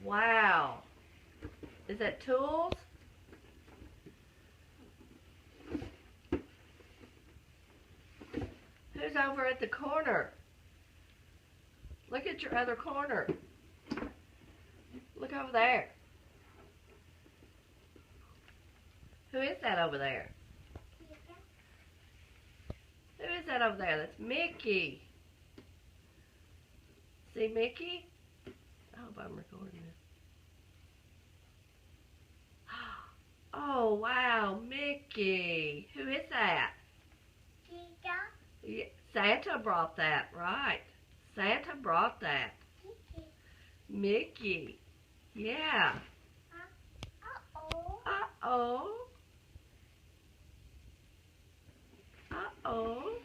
Wow. Is that tools? Who's over at the corner? Look at your other corner. Look over there. Who is that over there? Who is that over there? That's Mickey. See Mickey? I hope I'm recording this. Oh, wow, Mickey. Who is that? Yeah, Santa brought that, right. Santa brought that. Mickey. Yeah. Uh-oh. Uh-oh.